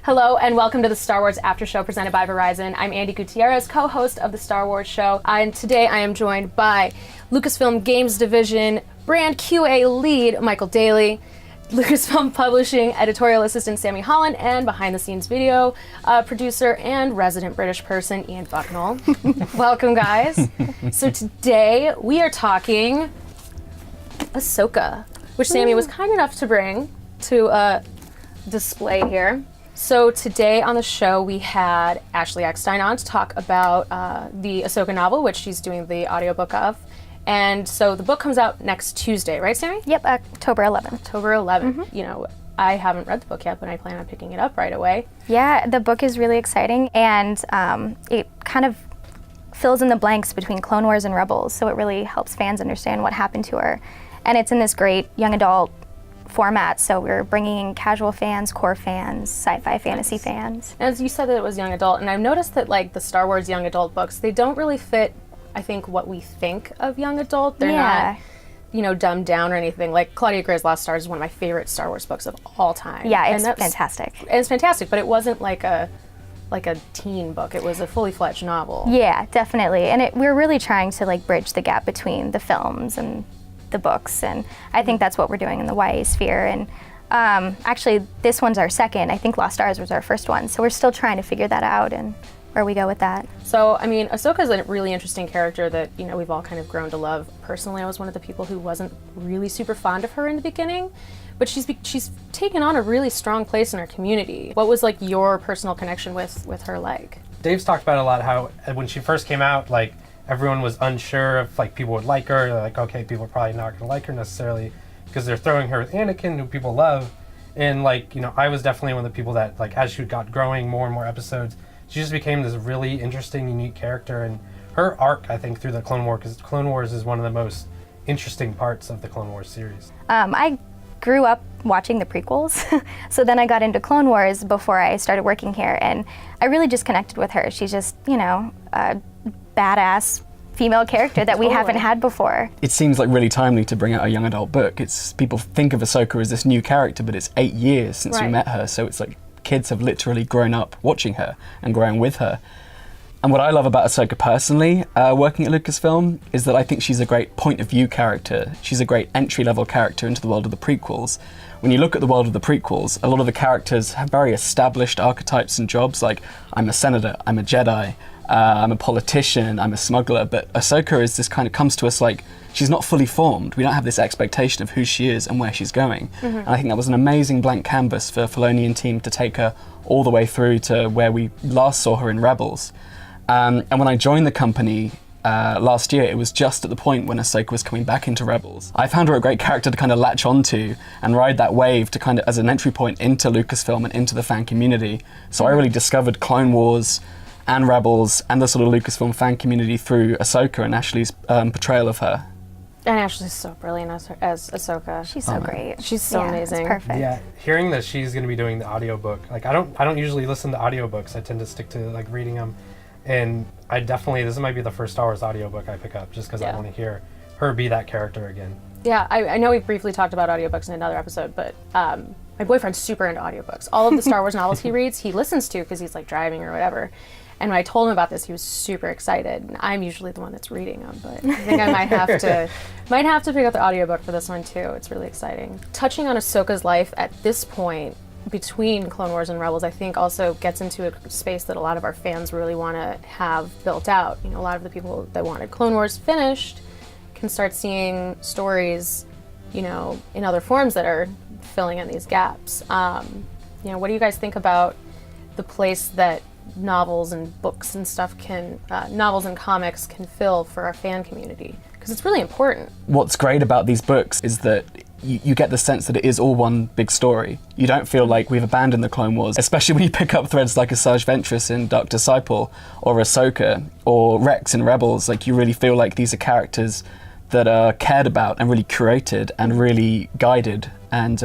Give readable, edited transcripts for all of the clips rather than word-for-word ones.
Hello and welcome to the Star Wars After Show presented by Verizon. I'm Andy Gutierrez, co-host of the Star Wars Show, and today I am joined by Lucasfilm Games Division brand QA lead Michael Daly, Lucasfilm Publishing editorial assistant Sammy Holland, and behind-the-scenes video producer and resident British person Ian Bucknell. Welcome, guys. So today we are talking Ahsoka, which Sammy was kind enough to bring to display here. So today on the show we had Ashley Eckstein on to talk about the Ahsoka novel, which she's doing the audiobook of. And so the book comes out next Tuesday, right, Sammy? Yep, October 11th. October 11th. Mm-hmm. You know, I haven't read the book yet, but I plan on picking it up right away. Yeah, the book is really exciting, and it kind of fills in the blanks between Clone Wars and Rebels, so it really helps fans understand what happened to her. And it's in this great young adult format, so we're bringing in casual fans, core fans, sci-fi fantasy fans. As you said that it was young adult, and I've noticed that like the Star Wars young adult books, they don't really fit, I think, what we think of young adult. They're not, you know, dumbed down or anything. Like Claudia Gray's Lost Stars is one of my favorite Star Wars books of all time. Yeah, it's fantastic. It's fantastic, but it wasn't like a teen book. It was a fully fledged novel. Yeah, definitely. And we're really trying to like bridge the gap between the films and the books, and I think that's what we're doing in the YA sphere. And actually, this one's our second. I think Lost Stars was our first one, so we're still trying to figure that out and where we go with that. So, I mean, Ahsoka's a really interesting character that, you know, we've all kind of grown to love. Personally, I was one of the people who wasn't really super fond of her in the beginning, but she's taken on a really strong place in our community. What was like your personal connection with her like? Dave's talked about a lot how when she first came out, like, everyone was unsure if like people would like her. They're like, okay, people are probably not going to like her necessarily because they're throwing her with Anakin, who people love. And like, you know, I was definitely one of the people that, like, as she got growing more and more episodes, she just became this really interesting, unique character. And her arc, I think, through the Clone Wars, because Clone Wars is one of the most interesting parts of the Clone Wars series. I grew up watching the prequels, so then I got into Clone Wars before I started working here, and I really just connected with her. She's just, you know, a badass female character that we haven't had before. It seems like really timely to bring out a young adult book. People think of Ahsoka as this new character, but it's 8 years since we met her, so it's like kids have literally grown up watching her and growing with her. And what I love about Ahsoka personally, working at Lucasfilm, is that I think she's a great point of view character. She's a great entry-level character into the world of the prequels. When you look at the world of the prequels, a lot of the characters have very established archetypes and jobs, like I'm a senator, I'm a Jedi, I'm a politician, I'm a smuggler, but Ahsoka is this kind of comes to us like she's not fully formed. We don't have this expectation of who she is and where she's going. Mm-hmm. And I think that was an amazing blank canvas for Filoni and team to take her all the way through to where we last saw her in Rebels. And when I joined the company last year, it was just at the point when Ahsoka was coming back into Rebels. I found her a great character to kind of latch onto and ride that wave to kind of as an entry point into Lucasfilm and into the fan community. So I really discovered Clone Wars and Rebels and the sort of Lucasfilm fan community through Ahsoka and Ashley's portrayal of her. And Ashley's so brilliant as Ahsoka. She's so great. She's so amazing. It's perfect. Yeah, hearing that she's going to be doing the audiobook, like I don't usually listen to audiobooks. I tend to stick to like reading them. And I definitely, this might be the first Star Wars audiobook I pick up just because I want to hear her be that character again. Yeah, I know we briefly talked about audiobooks in another episode, but my boyfriend's super into audiobooks. All of the Star Wars novels he reads, he listens to because he's like driving or whatever. And when I told him about this, he was super excited. And I'm usually the one that's reading them, but I think I might have to pick up the audiobook for this one too. It's really exciting. Touching on Ahsoka's life at this point between Clone Wars and Rebels, I think also gets into a space that a lot of our fans really want to have built out. You know, a lot of the people that wanted Clone Wars finished can start seeing stories, you know, in other forms that are filling in these gaps. You know, what do you guys think about the place that novels and books and stuff novels and comics can fill for our fan community? Because it's really important. What's great about these books is that you get the sense that it is all one big story. You don't feel like we've abandoned the Clone Wars, especially when you pick up threads like Asajj Ventress in Dark Disciple, or Ahsoka, or Rex in Rebels. Like, you really feel like these are characters that are cared about and really curated and really guided, and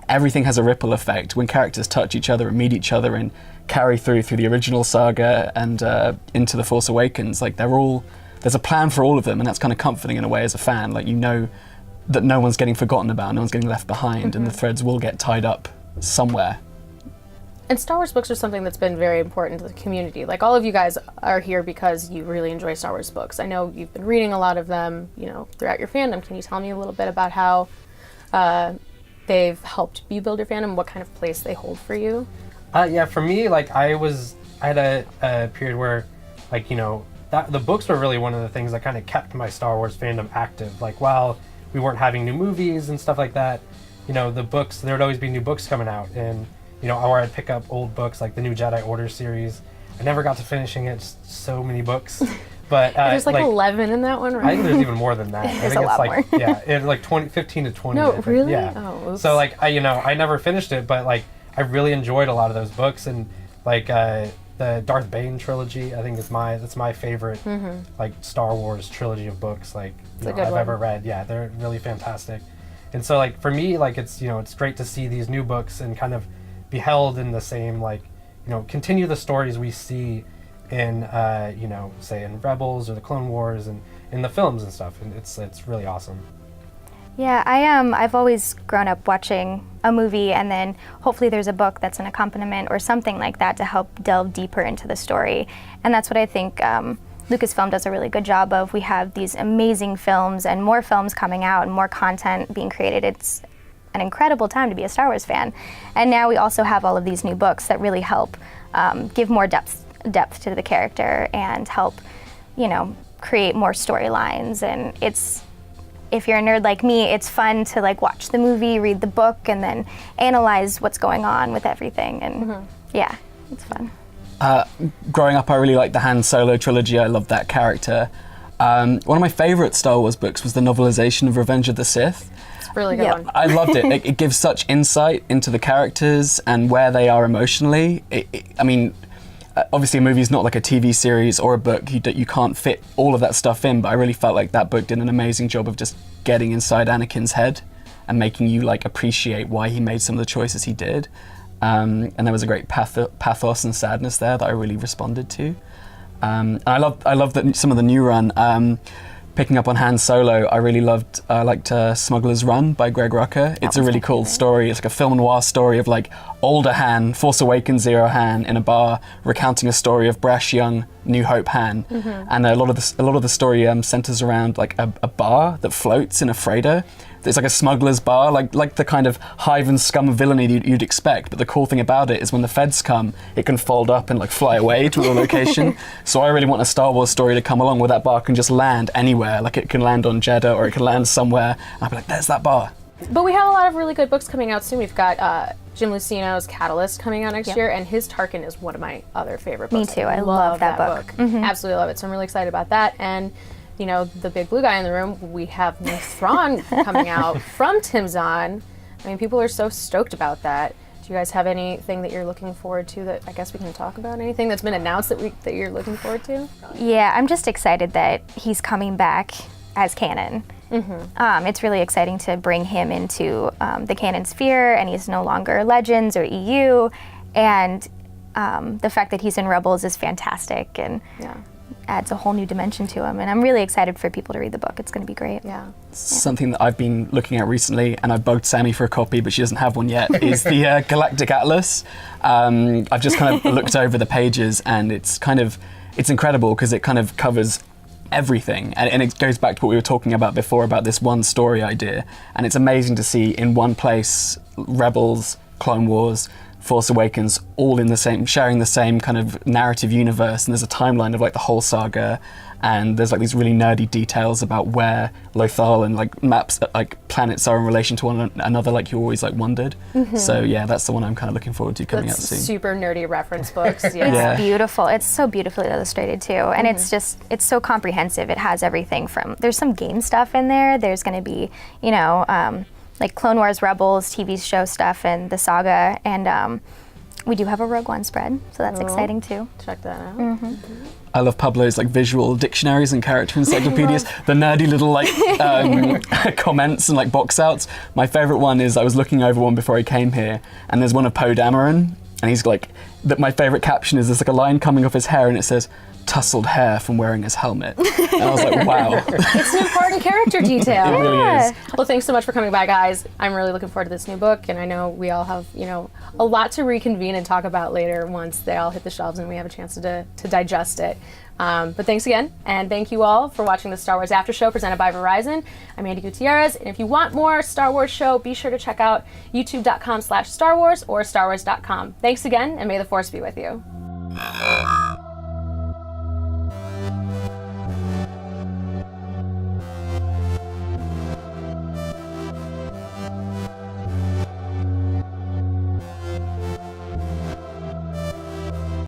everything has a ripple effect when characters touch each other and meet each other and carry through the original saga and into The Force Awakens. Like, there's a plan for all of them, and that's kind of comforting in a way as a fan. Like, you know that no one's getting forgotten about, no one's getting left behind, and the threads will get tied up somewhere. And Star Wars books are something that's been very important to the community. Like, all of you guys are here because you really enjoy Star Wars books. I know you've been reading a lot of them, throughout your fandom. Can you tell me a little bit about how they've helped you build your fandom, what kind of place they hold for you? Yeah, for me, like, I had a period where, like, the books were really one of the things that kind of kept my Star Wars fandom active. Like, while we weren't having new movies and stuff like that, the books, there would always be new books coming out. And, or I'd pick up old books, like the new Jedi Order series. I never got to finishing it, just so many books. But there's like 11 in that one, right? I think there's even more than that. There's I think a lot it's like, more. yeah, it's like 15 to 20. No, really? Yeah. Oh, oops. So, like, I never finished it, but, like, I really enjoyed a lot of those books. And, like, the Darth Bane trilogy, I think that's my favorite, like, Star Wars trilogy of books, like, I've ever read. Yeah, they're really fantastic. And so, like, for me, like, it's great to see these new books and kind of be held in the same, like, continue the stories we see in, say in Rebels or the Clone Wars and in the films and stuff. And it's really awesome. Yeah, I've always grown up watching a movie, and then hopefully there's a book that's an accompaniment or something like that to help delve deeper into the story. And that's what I think Lucasfilm does a really good job of. We have these amazing films and more films coming out and more content being created. It's an incredible time to be a Star Wars fan. And now we also have all of these new books that really help give more depth to the character and help, create more storylines. And if you're a nerd like me, it's fun to like watch the movie, read the book, and then analyze what's going on with everything. And yeah, it's fun. Growing up, I really liked the Han Solo trilogy. I loved that character. One of my favorite Star Wars books was the novelization of Revenge of the Sith. It's a really good one. I loved it. It gives such insight into the characters and where they are emotionally. Obviously a movie is not like a TV series or a book. You can't fit all of that stuff in, but I really felt like that book did an amazing job of just getting inside Anakin's head and making you like appreciate why he made some of the choices he did. And there was a great pathos and sadness there that I really responded to. And I love that some of the new run. Picking up on Han Solo, I really liked Smuggler's Run by Greg Rucka. It's a really cool story. It's like a film noir story of like older Han, Force Awakens era Han in a bar, recounting a story of brash young New Hope Han. And a lot of the story centers around like a bar that floats in a freighter. It's like a smuggler's bar, like the kind of hive and scum of villainy you'd expect. But the cool thing about it is when the feds come, it can fold up and like fly away to a location. So I really want a Star Wars story to come along where that bar can just land anywhere. Like it can land on Jeddah or it can land somewhere. And I'll be like, there's that bar. But we have a lot of really good books coming out soon. We've got Jim Lucino's Catalyst coming out next year, and his Tarkin is one of my other favorite books. Me too. I love that book. Absolutely love it. So I'm really excited about that. And the big blue guy in the room, we have new Thrawn coming out from Tim Zahn. I mean, people are so stoked about that. Do you guys have anything that you're looking forward to that I guess we can talk about? Anything that's been announced that you're looking forward to? Yeah, I'm just excited that he's coming back as canon. It's really exciting to bring him into the canon sphere, and he's no longer Legends or EU. And the fact that he's in Rebels is fantastic. And adds a whole new dimension to him, and I'm really excited for people to read the book. It's going to be great. Something that I've been looking at recently, and I've bugged Sammy for a copy, but she doesn't have one yet, is the Galactic Atlas. I've just kind of looked over the pages, and it's incredible because it kind of covers everything, and it goes back to what we were talking about before about this one story idea, and it's amazing to see in one place Rebels, Clone Wars, Force Awakens, all in the same, sharing the same kind of narrative universe, and there's a timeline of like the whole saga, and there's like these really nerdy details about where Lothal and like maps, like planets are in relation to one another, like you always like wondered. So yeah, that's the one I'm kind of looking forward to coming out soon. Super nerdy reference books. It's beautiful. It's so beautifully illustrated too, and it's so comprehensive. It has everything from, there's some game stuff in there. There's going to be, like Clone Wars, Rebels, TV show stuff, and the saga, and we do have a Rogue One spread, so that's exciting too. Check that out. I love Pablo's like visual dictionaries and character encyclopedias, the nerdy little like comments and like box outs. My favorite one is, I was looking over one before I came here, and there's one of Poe Dameron, and he's like, my favorite caption is there's like a line coming off his hair, and it says, tousled hair from wearing his helmet. And I was like, wow. It's an important character detail. It really is. Well, thanks so much for coming by, guys. I'm really looking forward to this new book, and I know we all have, a lot to reconvene and talk about later once they all hit the shelves and we have a chance to digest it. But thanks again, and thank you all for watching the Star Wars After Show presented by Verizon. I'm Andy Gutierrez, and if you want more Star Wars show, be sure to check out youtube.com/Star Wars or starwars.com. Thanks again, and may the Force be with you.